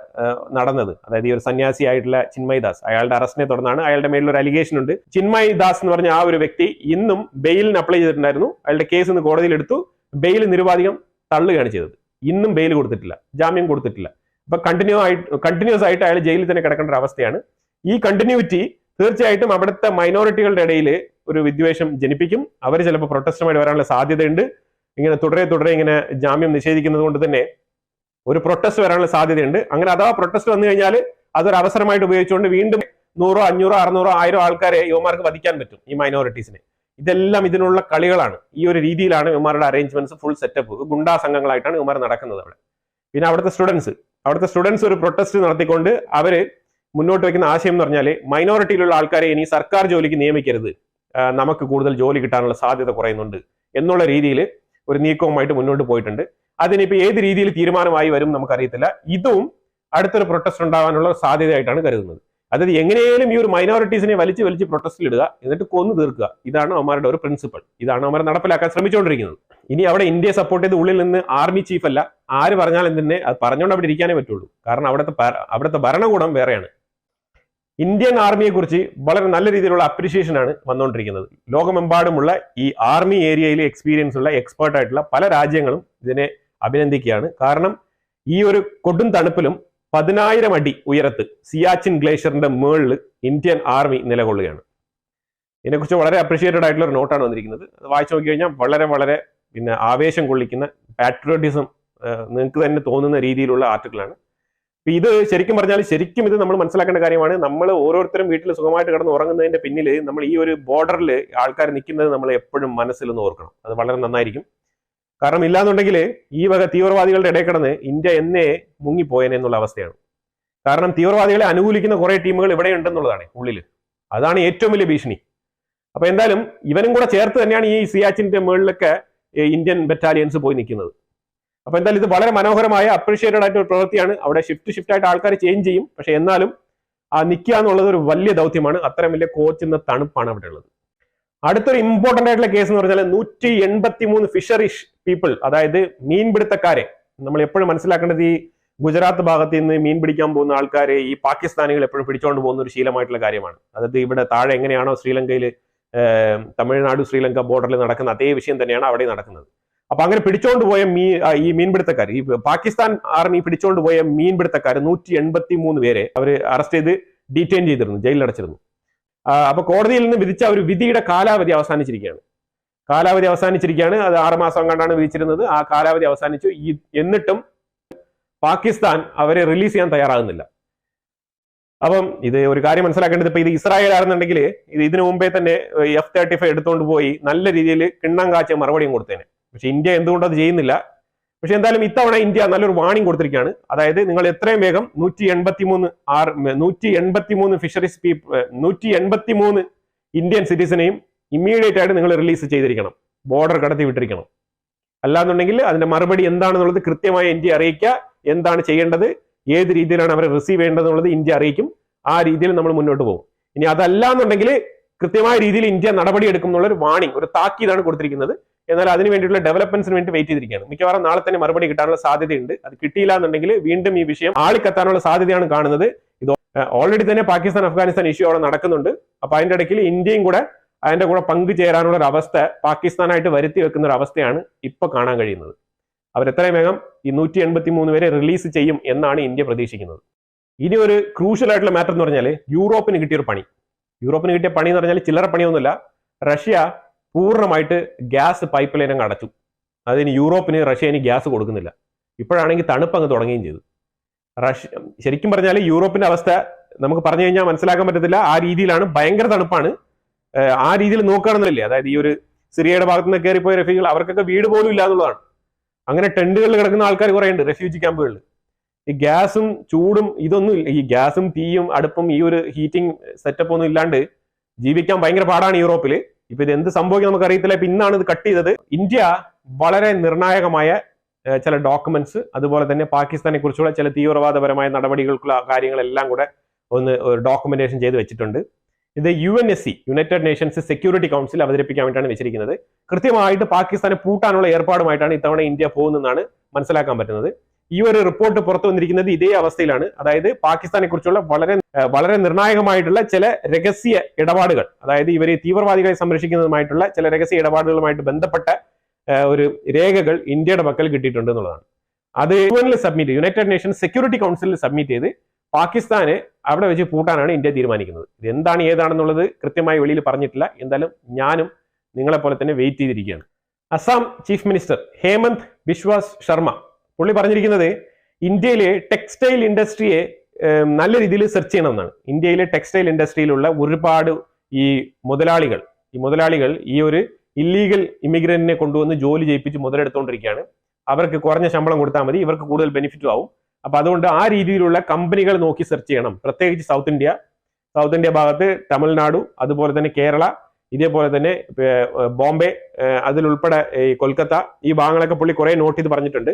നടന്നത്. അതായത് ഈ ഒരു സന്യാസി ആയിട്ടുള്ള ചിന്മയ് ദാസ്, അയാളുടെ അറസ്റ്റിനെ തുടർന്നാണ് അയാളുടെ മേലിൽ ഒരു അലിഗേഷൻ ഉണ്ട്. ചിന്മയ് ദാസ് എന്ന് പറഞ്ഞ ആ ഒരു വ്യക്തി ഇന്നും ബെയിലിന് അപ്ലൈ ചെയ്തിട്ടുണ്ടായിരുന്നു. അയാളുടെ കേസ് ഇന്ന് കോടതിയിൽ എടുത്തു. ബെയിൽ നിരുപാധികം തള്ളുകയാണ് ചെയ്തത്. ഇന്നും ബെയിൽ കൊടുത്തിട്ടില്ല, ജാമ്യം കൊടുത്തിട്ടില്ല. അപ്പൊ കണ്ടിന്യൂസ് ആയിട്ട് അയാൾ ജയിലിൽ തന്നെ കിടക്കേണ്ട ഒരു അവസ്ഥയാണ്. ഈ കണ്ടിന്യൂറ്റി തീർച്ചയായിട്ടും അവിടുത്തെ മൈനോറിറ്റികളുടെ ഇടയിൽ ഒരു വിദ്വേഷം ജനിപ്പിക്കും. അവർ ചിലപ്പോൾ പ്രൊട്ടസ്റ്റുമായിട്ട് വരാനുള്ള സാധ്യതയുണ്ട്. ഇങ്ങനെ തുടരെ ഇങ്ങനെ ജാമ്യം നിഷേധിക്കുന്നത് കൊണ്ട് തന്നെ ഒരു പ്രൊട്ടസ്റ്റ് വരാനുള്ള സാധ്യതയുണ്ട്. അങ്ങനെ അഥവാ പ്രൊട്ടസ്റ്റ് വന്നു കഴിഞ്ഞാൽ അതൊരു അവസരമായിട്ട് ഉപയോഗിച്ചുകൊണ്ട് വീണ്ടും 100, 500, 600, 1000 ആൾക്കാരെ യുവമാർക്ക് വധിക്കാൻ പറ്റും ഈ മൈനോറിറ്റീസിനെ. ഇതെല്ലാം ഇതിനുള്ള കളികളാണ്. ഈ ഒരു രീതിയിലാണ് യുവമാരുടെ അറേഞ്ച്മെന്റ്സ് ഫുൾ സെറ്റപ്പ് ഗുണ്ടാ സംഘങ്ങളായിട്ടാണ് യുവമാർ നടക്കുന്നത് അവിടെ. പിന്നെ അവിടുത്തെ സ്റ്റുഡൻസ് ഒരു പ്രൊട്ടസ്റ്റ് നടത്തിക്കൊണ്ട് അവര് മുന്നോട്ട് വെക്കുന്ന ആശയം എന്ന് പറഞ്ഞാൽ മൈനോറിറ്റിയിലുള്ള ആൾക്കാരെ ഇനി സർക്കാർ ജോലിക്ക് നിയമിക്കരുത്, നമുക്ക് കൂടുതൽ ജോലി കിട്ടാനുള്ള സാധ്യത കുറയുന്നുണ്ട് എന്നുള്ള രീതിയിൽ ഒരു നീക്കവുമായിട്ട് മുന്നോട്ട് പോയിട്ടുണ്ട്. അതിനിപ്പോ ഏത് രീതിയിൽ തീരുമാനമായി വരും നമുക്കറിയത്തില്ല. ഇതും അടുത്തൊരു പ്രൊട്ടസ്റ്റ് ഉണ്ടാകാനുള്ള സാധ്യതയായിട്ടാണ് കരുതുന്നത്. അതായത് എങ്ങനെയും ഈ ഒരു മൈനോറിറ്റീസിനെ വലിച്ച് പ്രൊട്ടസ്റ്റിൽ ഇടുക, എന്നിട്ട് കൊന്നു തീർക്കുക. ഇതാണ് അവന്മാരുടെ ഒരു പ്രിൻസിപ്പൾ. ഇതാണ് അവന്മാർ നടപ്പിലാക്കാൻ ശ്രമിച്ചുകൊണ്ടിരിക്കുന്നത്. ഇനി അവിടെ ഇന്ത്യയെ സപ്പോർട്ട് ചെയ്ത് ഉള്ളിൽ നിന്ന് ആർമി ചീഫ് അല്ല, ആര് പറഞ്ഞാലും തന്നെ അത് പറഞ്ഞുകൊണ്ട് അവിടെ ഇരിക്കാനേ പറ്റുള്ളൂ. കാരണം അവിടുത്തെ ഭരണകൂടം വേറെയാണ്. ഇന്ത്യൻ ആർമിയെ കുറിച്ച് വളരെ നല്ല രീതിയിലുള്ള അപ്രിഷിയേഷൻ ആണ് വന്നുകൊണ്ടിരിക്കുന്നത്. ലോകമെമ്പാടുമുള്ള ഈ ആർമി ഏരിയയിൽ എക്സ്പീരിയൻസ് ഉള്ള എക്സ്പേർട്ട് ആയിട്ടുള്ള പല രാജ്യങ്ങളും ഇതിനെ അഭിനന്ദിക്കുകയാണ്. കാരണം ഈ ഒരു കൊടും തണുപ്പിലും 10,000 അടി ഉയരത്ത് സിയാച്ചിൻ ഗ്ലേഷ്യറിന്റെ മുകളിൽ ഇന്ത്യൻ ആർമി നിലകൊള്ളുകയാണ്. ഇതിനെക്കുറിച്ച് വളരെ അപ്രിഷിയേറ്റഡ് ആയിട്ടുള്ള ഒരു നോട്ടാണ് വന്നിരിക്കുന്നത്. അത് വായിച്ചു നോക്കി കഴിഞ്ഞാൽ വളരെ പിന്നെ ആവേശം കൊള്ളിക്കുന്ന പാട്രിയോട്ടിസം നിങ്ങൾക്ക് തന്നെ തോന്നുന്ന രീതിയിലുള്ള ആർട്ടിക്കിളാണ്. ഇത് ശരിക്കും പറഞ്ഞാൽ ഇത് നമ്മൾ മനസ്സിലാക്കേണ്ട കാര്യമാണ്. നമ്മൾ ഓരോരുത്തരും വീട്ടിൽ സുഖമായിട്ട് കിടന്ന് ഉറങ്ങുന്നതിന്റെ പിന്നിൽ നമ്മൾ ഈ ഒരു ബോർഡറിൽ ആൾക്കാർ നിൽക്കുന്നത് നമ്മൾ എപ്പോഴും മനസ്സിലൊന്ന് ഓർക്കണം. അത് വളരെ നന്നായിരിക്കും. കാരണം ഇല്ലാന്നുണ്ടെങ്കിൽ ഈ വക തീവ്രവാദികളുടെ ഇടയിൽ കിടന്ന് ഇന്ത്യ എന്നേ മുങ്ങിപ്പോയേനെ എന്നുള്ള അവസ്ഥയാണ്. കാരണം തീവ്രവാദികളെ അനുകൂലിക്കുന്ന കുറെ ടീമുകൾ ഇവിടെ ഉണ്ടെന്നുള്ളതാണ് ഉള്ളിൽ. അതാണ് ഏറ്റവും വലിയ ഭീഷണി. അപ്പൊ എന്തായാലും ഇവനും കൂടെ ചേർത്ത് തന്നെയാണ് ഈ സിയാച്ചിന്റെ മുകളിലൊക്കെ ഇന്ത്യൻ ബറ്റാലിയൻസ് പോയി നിൽക്കുന്നത്. അപ്പൊ എന്തായാലും ഇത് വളരെ മനോഹരമായ അപ്രീഷിയേറ്റഡ് ആയിട്ട് ഒരു പ്രവൃത്തിയാണ്. അവിടെ ഷിഫ്റ്റ് ആയിട്ട് ആൾക്കാർ ചേഞ്ച് ചെയ്യും. പക്ഷെ എന്നാലും ആ നിൽക്കുക എന്നുള്ളത് ഒരു വലിയ ദൗത്യമാണ്. അത്രയും വലിയ കോച്ചുന്ന തണുപ്പാണ് അവിടെ ഉള്ളത്. അടുത്തൊരു ഇമ്പോർട്ടന്റ് ആയിട്ടുള്ള കേസ് എന്ന് പറഞ്ഞാൽ 183 ഫിഷറീസ് പീപ്പിൾ, അതായത് മീൻപിടുത്തക്കാരെ. നമ്മൾ എപ്പോഴും മനസ്സിലാക്കേണ്ടത് ഈ ഗുജറാത്ത് ഭാഗത്ത് നിന്ന് മീൻ പിടിക്കാൻ പോകുന്ന ആൾക്കാരെ ഈ പാകിസ്ഥാനികൾ എപ്പോഴും പിടിച്ചുകൊണ്ട് പോകുന്ന ഒരു ശീലമായിട്ടുള്ള കാര്യമാണ്. അതായത് ഇവിടെ താഴെ എങ്ങനെയാണോ ശ്രീലങ്കയിൽ തമിഴ്നാട് ശ്രീലങ്ക ബോർഡറിൽ നടക്കുന്ന അതേ വിഷയം തന്നെയാണ് അവിടെ നടക്കുന്നത്. അപ്പൊ അങ്ങനെ പിടിച്ചോണ്ട് പോയ ഈ മീൻപിടുത്തക്കാർ, ഈ പാകിസ്ഥാൻ ആർമി പിടിച്ചോണ്ട് പോയ മീൻപിടുത്തക്കാർ 183 പേരെ അവർ അറസ്റ്റ് ചെയ്ത് ഡീറ്റെയിൻ ചെയ്തിരുന്നു, ജയിലിൽ അടച്ചിരുന്നു. അപ്പൊ കോടതിയിൽ നിന്ന് വിധിച്ച ഒരു വിധിയുടെ കാലാവധി അവസാനിച്ചിരിക്കുകയാണ്. അത് 6 മാസം കണ്ടാണ് വിധിച്ചിരുന്നത്. ആ കാലാവധി അവസാനിച്ചു. എന്നിട്ടും പാകിസ്ഥാൻ അവരെ റിലീസ് ചെയ്യാൻ തയ്യാറാകുന്നില്ല. അപ്പം ഇത് ഒരു കാര്യം മനസ്സിലാക്കേണ്ടത്, ഇപ്പൊ ഇത് ഇസ്രായേൽ ആണെന്നുണ്ടെങ്കിൽ ഇതിനു മുമ്പേ തന്നെ F-35 എടുത്തുകൊണ്ട് പോയി നല്ല രീതിയിൽ കിണ്ണം കാച്ച മറുപടിയും കൊടുത്തേനെ. പക്ഷെ ഇന്ത്യ എന്തുകൊണ്ട് അത് ചെയ്യുന്നില്ല? പക്ഷെ എന്തായാലും ഇത്തവണ ഇന്ത്യ നല്ലൊരു വാണിംഗ് കൊടുത്തിരിക്കുകയാണ്. അതായത് നിങ്ങൾ എത്രയും വേഗം 183 ഫിഷറീസ് 183 ഇന്ത്യൻ സിറ്റിസനെയും ഇമ്മീഡിയറ്റ് ആയിട്ട് നിങ്ങൾ റിലീസ് ചെയ്തിരിക്കണം, ബോർഡർ കടത്തി വിട്ടിരിക്കണം. അല്ലാന്നുണ്ടെങ്കിൽ അതിന്റെ മറുപടി എന്താണെന്നുള്ളത് കൃത്യമായി ഇന്ത്യ അറിയിക്കുക. എന്താണ് ചെയ്യേണ്ടത്, ഏത് രീതിയിലാണ് അവരെ റിസീവ് ചെയ്യേണ്ടതെന്നുള്ളത് ഇന്ത്യ അറിയിക്കും. ആ രീതിയിൽ നമ്മൾ മുന്നോട്ട് പോകും. ഇനി അതല്ല എന്നുണ്ടെങ്കിൽ കൃത്യമായ രീതിയിൽ ഇന്ത്യ നടപടി എടുക്കും എന്നുള്ള ഒരു വാണിംഗ്, ഒരു താക്കീതാണ് കൊടുത്തിരിക്കുന്നത്. എന്നാൽ അതിന് വേണ്ടിയിട്ടുള്ള ഡെവലപ്മെന്റ്സിന് വേണ്ടി വെയിറ്റ് ചെയ്തിരിക്കുകയാണ്. മിക്കവാറും നാളെ തന്നെ മറുപടി കിട്ടാനുള്ള സാധ്യതയുണ്ട്. അത് കിട്ടിയില്ല എന്നുണ്ടെങ്കിൽ വീണ്ടും ഈ വിഷയം ആളിക്കത്താനുള്ള സാധ്യതയാണ് കാണുന്നത്. ഇത് ഓൾറെഡി തന്നെ പാകിസ്ഥാൻ അഫ്ഗാനിസ്ഥാൻ ഇഷ്യൂ അവിടെ നടക്കുന്നുണ്ട്. അപ്പൊ അതിന്റെ ഇടയ്ക്ക് ഇന്ത്യയും കൂടെ അതിന്റെ കൂടെ പങ്കുചേരാനുള്ള ഒരു അവസ്ഥ പാകിസ്ഥാനായിട്ട് വരുത്തി വെക്കുന്ന ഒരു അവസ്ഥയാണ് ഇപ്പൊ കാണാൻ കഴിയുന്നത്. അവരെത്രയും വേഗം ഈ 183 പേരെ റിലീസ് ചെയ്യും എന്നാണ് ഇന്ത്യ പ്രതീക്ഷിക്കുന്നത്. ഇനി ഒരു ക്രൂഷ്യൽ ആയിട്ടുള്ള മാറ്റർ എന്ന് പറഞ്ഞാൽ യൂറോപ്പിന് കിട്ടിയൊരു പണി. യൂറോപ്പിന് കിട്ടിയ പണി എന്ന് പറഞ്ഞാൽ ചില്ലറ പണിയൊന്നുമില്ല. റഷ്യ പൂർണ്ണമായിട്ട് ഗ്യാസ് പൈപ്പ് ലൈൻ അങ്ങ് അടച്ചു. അതിന് യൂറോപ്പിന് റഷ്യ ഇനി ഗ്യാസ് കൊടുക്കുന്നില്ല. ഇപ്പോഴാണെങ്കിൽ തണുപ്പ് അങ്ങ് തുടങ്ങുകയും ചെയ്തു. റഷ്യ ശരിക്കും പറഞ്ഞാൽ യൂറോപ്പിന്റെ അവസ്ഥ നമുക്ക് പറഞ്ഞു കഴിഞ്ഞാൽ മനസ്സിലാക്കാൻ പറ്റത്തില്ല. ആ രീതിയിലാണ്, ഭയങ്കര തണുപ്പാണ്. ആ രീതിയിൽ നോക്കുകയാണെന്നില്ലേ, അതായത് ഈ ഒരു സിറിയയുടെ ഭാഗത്ത് നിന്ന് കയറിപ്പോയ റെഫ്യൂജികൾ, അവർക്കൊക്കെ വീട് പോലും ഇല്ല എന്നുള്ളതാണ്. അങ്ങനെ ടെന്റുകളിൽ കിടക്കുന്ന ആൾക്കാർ കുറെ ഉണ്ട് റെഫ്യൂജി ക്യാമ്പുകളിൽ. ഈ ഗ്യാസും ചൂടും ഇതൊന്നും ഇല്ല, ഈ ഗ്യാസും തീയും അടുപ്പും ഈ ഒരു ഹീറ്റിംഗ് സെറ്റപ്പ് ഒന്നും ഇല്ലാണ്ട് ജീവിക്കാൻ ഭയങ്കര പാടാണ് യൂറോപ്പിൽ. ഇപ്പൊ ഇത് എന്ത് സംഭവിക്കും നമുക്ക് അറിയത്തില്ല. ഇപ്പൊ ഇന്നാണ് ഇത് കട്ട് ചെയ്തത്. ഇന്ത്യ വളരെ നിർണായകമായ ചില ഡോക്യുമെന്റ്സ്, അതുപോലെ തന്നെ പാകിസ്ഥാനെ കുറിച്ചുള്ള ചില തീവ്രവാദപരമായ നടപടികൾക്കുള്ള കാര്യങ്ങളെല്ലാം കൂടെ ഒന്ന് ഡോക്യുമെന്റേഷൻ ചെയ്ത് വെച്ചിട്ടുണ്ട്. ഇത് UNSC, United Nations security council അവതരിപ്പിക്കാൻ വേണ്ടിയാണ് വെച്ചിരിക്കുന്നത്. കൃത്യമായിട്ട് പാകിസ്ഥാനെ പൂട്ടാനുള്ള ഏർപ്പാടുമായിട്ടാണ് ഇത്തവണ ഇന്ത്യ പോകുന്നതെന്നാണ് മനസ്സിലാക്കാൻ പറ്റുന്നത്. ഈ ഒരു റിപ്പോർട്ട് പുറത്തു വന്നിരിക്കുന്നത് ഇതേ അവസ്ഥയിലാണ്. അതായത് പാകിസ്ഥാനെ കുറിച്ചുള്ള വളരെ നിർണായകമായിട്ടുള്ള ചില രഹസ്യ ഇടപാടുകൾ, അതായത് ഇവർ തീവ്രവാദികളെ സംരക്ഷിക്കുന്നതുമായിട്ടുള്ള ചില രഹസ്യ ഇടപാടുകളുമായിട്ട് ബന്ധപ്പെട്ട ഒരു രേഖകൾ ഇന്ത്യയുടെ പക്കൽ കിട്ടിയിട്ടുണ്ട് എന്നുള്ളതാണ്. അത് UN submit, United Nations security കൗൺസിലിൽ സബ്മിറ്റ് ചെയ്ത് പാകിസ്ഥാനെ അവിടെ വെച്ച് പൂട്ടാനാണ് ഇന്ത്യ തീരുമാനിക്കുന്നത്. ഇത് എന്താണ് ഏതാണെന്നുള്ളത് കൃത്യമായി വെളിയിൽ പറഞ്ഞിട്ടില്ല. എന്തായാലും ഞാനും നിങ്ങളെപ്പോലെ തന്നെ വെയിറ്റ് ചെയ്തിരിക്കുകയാണ്. അസം ചീഫ് മിനിസ്റ്റർ ഹേമന്ത് ബിശ്വാസ് ശർമ്മ പുള്ളി പറഞ്ഞിരിക്കുന്നത് ഇന്ത്യയിലെ ടെക്സ്റ്റൈൽ ഇൻഡസ്ട്രിയെ നല്ല രീതിയിൽ സെർച്ച് ചെയ്യണമെന്നാണ്. ഇന്ത്യയിലെ ടെക്സ്റ്റൈൽ ഇൻഡസ്ട്രിയിലുള്ള ഒരുപാട് ഈ മുതലാളികൾ ഈ ഒരു ഇല്ലീഗൽ ഇമിഗ്രന്റിനെ കൊണ്ടുവന്ന് ജോലി ചെയ്യിപ്പിച്ച് മുതലെടുത്തുകൊണ്ടിരിക്കുകയാണ്. അവർക്ക് കുറഞ്ഞ ശമ്പളം കൊടുത്താൽ മതി, ഇവർക്ക് കൂടുതൽ ബെനിഫിറ്റും ആവും. അപ്പൊ അതുകൊണ്ട് ആ രീതിയിലുള്ള കമ്പനികൾ നോക്കി സെർച്ച് ചെയ്യണം. പ്രത്യേകിച്ച് സൗത്ത് ഇന്ത്യ ഭാഗത്ത് തമിഴ്നാടു, അതുപോലെ തന്നെ കേരള, ഇതേപോലെ തന്നെ ബോംബെ, അതിലുൾപ്പെടെ ഈ കൊൽക്കത്ത, ഈ ഭാഗങ്ങളൊക്കെ പുള്ളി കുറെ നോട്ട് ചെയ്ത് പറഞ്ഞിട്ടുണ്ട്.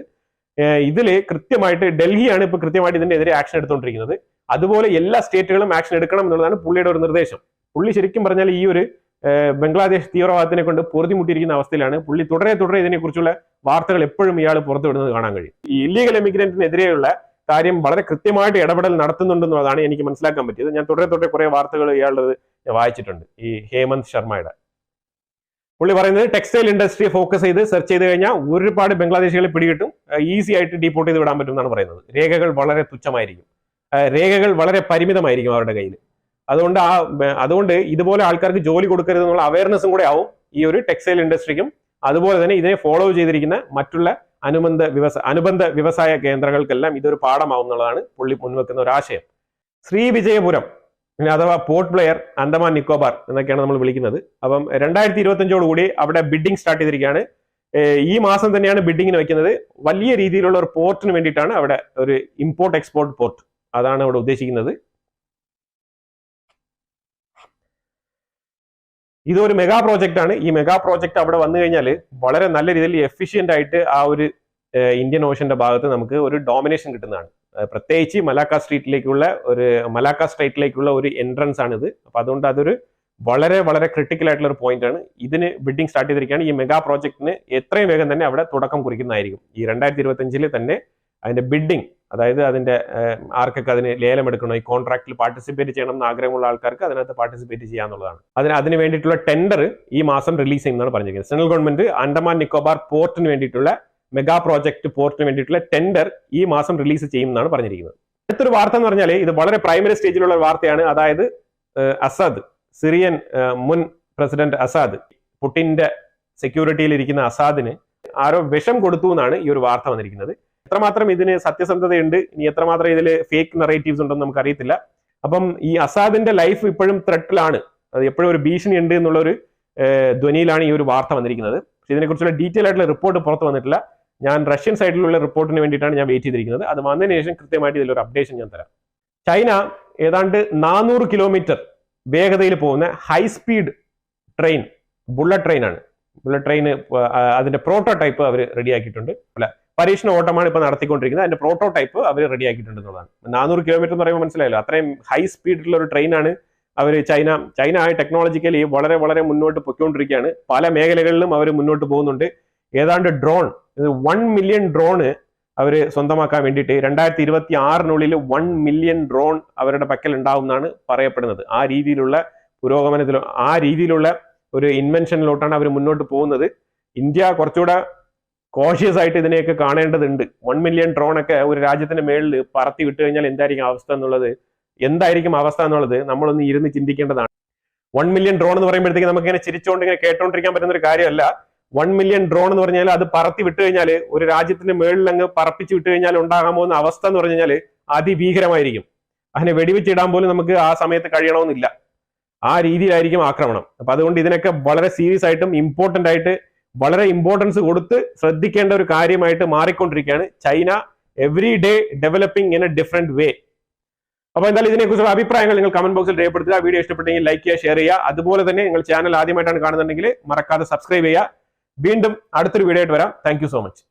ഇതില് കൃത്യമായിട്ട് ഡൽഹിയാണ് ഇപ്പൊ കൃത്യമായിട്ട് ഇതിനെതിരെ ആക്ഷൻ എടുത്തുകൊണ്ടിരിക്കുന്നത്. അതുപോലെ എല്ലാ സ്റ്റേറ്റുകളും ആക്ഷൻ എടുക്കണം എന്നുള്ളതാണ് പുള്ളിയുടെ ഒരു നിർദ്ദേശം. പുള്ളി ശരിക്കും പറഞ്ഞാൽ ഈ ഒരു ബംഗ്ലാദേശ് തീവ്രവാദത്തിനെ കൊണ്ട് പൊറുതിമുട്ടിയിരിക്കുന്ന അവസ്ഥയിലാണ്. പുള്ളി തുടരെ ഇതിനെക്കുറിച്ചുള്ള വാർത്തകൾ എപ്പോഴും ഇയാൾ പുറത്തുവിടുന്നത് കാണാൻ കഴിയും. ഈ ഇല്ലീഗൽ എമിഗ്രന്റിനെതിരെയുള്ള കാര്യം വളരെ കൃത്യമായിട്ട് ഇടപെടൽ നടത്തുന്നുണ്ടെന്നുള്ളതാണ് എനിക്ക് മനസ്സിലാക്കാൻ പറ്റിയത്. ഞാൻ തുടരെ കുറെ വാർത്തകൾ ഇയാളുടെ വായിച്ചിട്ടുണ്ട്. ഈ ഹേമന്ത് ശർമ്മയുടെ പുള്ളി പറയുന്നത് ടെക്സ്റ്റൈൽ ഇൻഡസ്ട്രിയെ ഫോക്കസ് ചെയ്ത് സെർച്ച് ചെയ്ത് കഴിഞ്ഞാൽ ഒരുപാട് ബംഗ്ലാദേശികളെ പിടികിട്ടും, ഈസി ആയിട്ട് ഡീപ്പോർട്ട് ചെയ്ത് വിടാൻ പറ്റും എന്നാണ് പറയുന്നത്. രേഖകൾ വളരെ തുച്ഛമായിരിക്കും, രേഖകൾ വളരെ പരിമിതമായിരിക്കും അവരുടെ കയ്യിൽ. അതുകൊണ്ട് ഇതുപോലെ ആൾക്കാർക്ക് ജോലി കൊടുക്കരുത് എന്നുള്ള അവയർനെസ്സും കൂടെ ആവും ഈ ഒരു ടെക്സ്റ്റൈൽ ഇൻഡസ്ട്രിക്കും. അതുപോലെ തന്നെ ഇതിനെ ഫോളോ ചെയ്തിരിക്കുന്ന മറ്റുള്ള അനുബന്ധ വ്യവസായ കേന്ദ്രങ്ങൾക്കെല്ലാം ഇതൊരു പാഠമാവും എന്നുള്ളതാണ് പുള്ളി മുൻവെക്കുന്ന ഒരു ആശയം. ശ്രീവിജയപുരം അഥവാ പോർട്ട് ബ്ലെയർ, അന്തമാൻ നിക്കോബാർ എന്നൊക്കെയാണ് നമ്മൾ വിളിക്കുന്നത്. അപ്പം 2025 കൂടി അവിടെ ബിഡിംഗ് സ്റ്റാർട്ട് ചെയ്തിരിക്കുകയാണ്. ഈ മാസം തന്നെയാണ് ബിഡിങ്ങിന് വെക്കുന്നത്. വലിയ രീതിയിലുള്ള ഒരു പോർട്ടിന് വേണ്ടിയിട്ടാണ് അവിടെ ഒരു ഇമ്പോർട്ട് എക്സ്പോർട്ട് പോർട്ട്, അതാണ് അവിടെ ഉദ്ദേശിക്കുന്നത്. ഇതൊരു മെഗാ പ്രോജക്റ്റ് ആണ്. ഈ മെഗാ പ്രോജക്റ്റ് അവിടെ വന്നു കഴിഞ്ഞാൽ വളരെ നല്ല രീതിയിൽ എഫിഷ്യന്റ് ആയിട്ട് ആ ഒരു ഇന്ത്യൻ ഓഷന്റെ ഭാഗത്ത് നമുക്ക് ഒരു ഡോമിനേഷൻ കിട്ടുന്നതാണ്. പ്രത്യേകിച്ച് മലാക്ക സ്ട്രൈറ്റിലേക്കുള്ള ഒരു എൻട്രൻസ് ആണിത്. അപ്പൊ അതുകൊണ്ട് അതൊരു വളരെ ക്രിട്ടിക്കൽ ആയിട്ടുള്ള ഒരു പോയിന്റ് ആണ്. ഇതിന് ബിഡിംഗ് സ്റ്റാർട്ട് ചെയ്തിരിക്കുകയാണ്. ഈ മെഗാ പ്രോജക്റ്റിന് എത്രയും വേഗം തന്നെ അവിടെ തുടക്കം കുറിക്കുന്നതായിരിക്കും. ഈ 2025 തന്നെ അതിന്റെ ബിഡിംഗ്, അതായത് അതിന്റെ ആർക്കൊക്കെ അതിന് ലേലം എടുക്കണോ, ഈ കോൺട്രാക്റ്റിൽ പാർട്ടിസിപ്പേറ്റ് ചെയ്യണം എന്ന് ആഗ്രഹമുള്ള ആൾക്കാർക്ക് അതിനകത്ത് പാർട്ടിസിപ്പേറ്റ് ചെയ്യാന്നുള്ളതാണ്. അതിന് വേണ്ടിയിട്ടുള്ള ടെൻഡർ ഈ മാസം റിലീസ് ചെയ്യുന്നതാണ് പറഞ്ഞിരിക്കുന്നത്. സെൻട്രൽ ഗവൺമെന്റ് അണ്ടമാൻ നിക്കോബാർ പോർട്ടിന് വേണ്ടിയിട്ടുള്ള മെഗാ പ്രോജക്ട് പോർട്ടിന് വേണ്ടിയിട്ടുള്ള ടെൻഡർ ഈ മാസം റിലീസ് ചെയ്യുമെന്നാണ് പറഞ്ഞിരിക്കുന്നത്. അടുത്തൊരു വാർത്ത എന്ന് പറഞ്ഞാൽ ഇത് വളരെ പ്രൈമറി സ്റ്റേജിലുള്ള ഒരു വാർത്തയാണ്. അതായത് അസാദ്, സിറിയൻ മുൻ പ്രസിഡന്റ് അസാദ്, പുടിന്റെ സെക്യൂരിറ്റിയിൽ ഇരിക്കുന്ന അസാദിന് ആരോ വിഷം കൊടുത്തു എന്നാണ് ഈ ഒരു വാർത്ത വന്നിരിക്കുന്നത്. എത്രമാത്രം ഇതിന് സത്യസന്ധതയുണ്ട്, ഇനി എത്രമാത്രം ഇതിൽ ഫേക്ക് നറേറ്റീവ്സ് ഉണ്ടെന്ന് നമുക്ക് അറിയത്തില്ല. അപ്പം ഈ അസാദിന്റെ ലൈഫ് ഇപ്പോഴും ത്രെട്ടിലാണ്, അത് എപ്പോഴും ഒരു ഭീഷണി ഉണ്ട് എന്നുള്ള ഒരു ധ്വനിയിലാണ് ഈ ഒരു വാർത്ത വന്നിരിക്കുന്നത്. പക്ഷെ ഇതിനെക്കുറിച്ചുള്ള ഡീറ്റെയിൽ ആയിട്ടുള്ള റിപ്പോർട്ട് പുറത്ത് വന്നിട്ടില്ല. ഞാൻ റഷ്യൻ സൈഡിലുള്ള റിപ്പോർട്ടിന് വേണ്ടിയിട്ടാണ് ഞാൻ വെയിറ്റ് ചെയ്തിരിക്കുന്നത്. അത് വന്നതിന് ശേഷം കൃത്യമായിട്ട് ഇതിലൊരു അപ്ഡേഷൻ ഞാൻ തരാം. ചൈന ഏതാണ്ട് 400 കിലോമീറ്റർ വേഗതയിൽ പോകുന്ന ഹൈ സ്പീഡ് ട്രെയിൻ, ബുള്ളറ്റ് ട്രെയിനാണ്. ബുള്ളറ്റ് ട്രെയിൻ അതിന്റെ പ്രോട്ടോടൈപ്പ് അവർ റെഡിയാക്കിയിട്ടുണ്ട്. അല്ല, പരീക്ഷണ ഓട്ടമാണ് ഇപ്പോൾ നടത്തിക്കൊണ്ടിരിക്കുന്നത്. അതിന്റെ പ്രോട്ടോടൈപ്പ് അവർ റെഡിയാക്കിയിട്ടുണ്ട് എന്നുള്ളതാണ്. 400 കിലോമീറ്റർ എന്ന് പറയുമ്പോൾ മനസ്സിലായല്ലോ, അത്രയും ഹൈ സ്പീഡിലുള്ള ഒരു ട്രെയിനാണ് അവർ ചൈന ടെക്നോളജിക്കലി വളരെ മുന്നോട്ട് പൊയ്ക്കൊണ്ടിരിക്കുകയാണ്. പല മേഖലകളിലും അവർ മുന്നോട്ട് പോകുന്നുണ്ട്. ഏതാണ്ട് 1 മില്യൺ ഡ്രോണ് അവർ സ്വന്തമാക്കാൻ വേണ്ടിയിട്ട് 2026 1 മില്യൺ ഡ്രോൺ അവരുടെ പക്കൽ ഉണ്ടാവും എന്നാണ് പറയപ്പെടുന്നത്. ആ രീതിയിലുള്ള പുരോഗമനത്തിലും ആ രീതിയിലുള്ള ഒരു ഇൻവെൻഷനിലോട്ടാണ് അവർ മുന്നോട്ട് പോകുന്നത്. ഇന്ത്യ കുറച്ചുകൂടെ കോഷ്യസ് ആയിട്ട് ഇതിനെയൊക്കെ കാണേണ്ടതുണ്ട്. 1 മില്യൺ ഡ്രോൺ ഒക്കെ ഒരു രാജ്യത്തിന്റെ മേളിൽ പറത്തി വിട്ടു കഴിഞ്ഞാൽ എന്തായിരിക്കും അവസ്ഥ എന്നുള്ളത് നമ്മളൊന്ന് ഇരുന്ന് ചിന്തിക്കേണ്ടതാണ്. 1 മില്യൺ ഡ്രോൺ എന്ന് പറയുമ്പോഴത്തേക്ക് നമുക്ക് ഇങ്ങനെ ചിരിച്ചുകൊണ്ട് ഇങ്ങനെ കേട്ടോണ്ടിരിക്കാൻ പറ്റുന്ന ഒരു കാര്യമല്ല. 1 മില്യൺ ഡ്രോൺ എന്ന് പറഞ്ഞാൽ അത് പറത്തി വിട്ടു കഴിഞ്ഞാൽ ഒരു രാജ്യത്തിന്റെ മേളിൽ അങ്ങ് പറപ്പിച്ച് വിട്ടു കഴിഞ്ഞാൽ ഉണ്ടാകാൻ പോകുന്ന അവസ്ഥ എന്ന് പറഞ്ഞു കഴിഞ്ഞാൽ അതിഭീകരമായിരിക്കും. അതിനെ വെടിവെച്ചിടാൻ പോലും നമുക്ക് ആ സമയത്ത് കഴിയണമെന്നില്ല. ആ രീതിയിലായിരിക്കും ആക്രമണം. അപ്പൊ അതുകൊണ്ട് ഇതിനൊക്കെ വളരെ സീരിയസ് ആയിട്ടും ഇമ്പോർട്ടന്റ് ആയിട്ട് വളരെ ഇമ്പോർട്ടൻസ് കൊടുത്ത് ശ്രദ്ധിക്കേണ്ട ഒരു കാര്യമായിട്ട് മാറിക്കൊണ്ടിരിക്കുകയാണ്. China every day developing in A different വേ. അപ്പൊ എന്തായാലും ഇതിനെക്കുറിച്ചുള്ള അഭിപ്രായങ്ങൾ നിങ്ങൾ കമന്റ് ബോക്സിൽ രേഖപ്പെടുത്തുക. വീഡിയോ ഇഷ്ടപ്പെട്ടെങ്കിൽ ലൈക്ക് ചെയ്യുക, ഷെയർ ചെയ്യുക. അതുപോലെ തന്നെ നിങ്ങൾ ചാനൽ ആദ്യമായിട്ടാണ് കാണുന്നുണ്ടെങ്കിൽ മറക്കാതെ സബ്സ്ക്രൈബ് ചെയ്യുക. വീണ്ടും അടുത്തൊരു വീഡിയോ ആയിട്ട് വരാം. Thank you so much.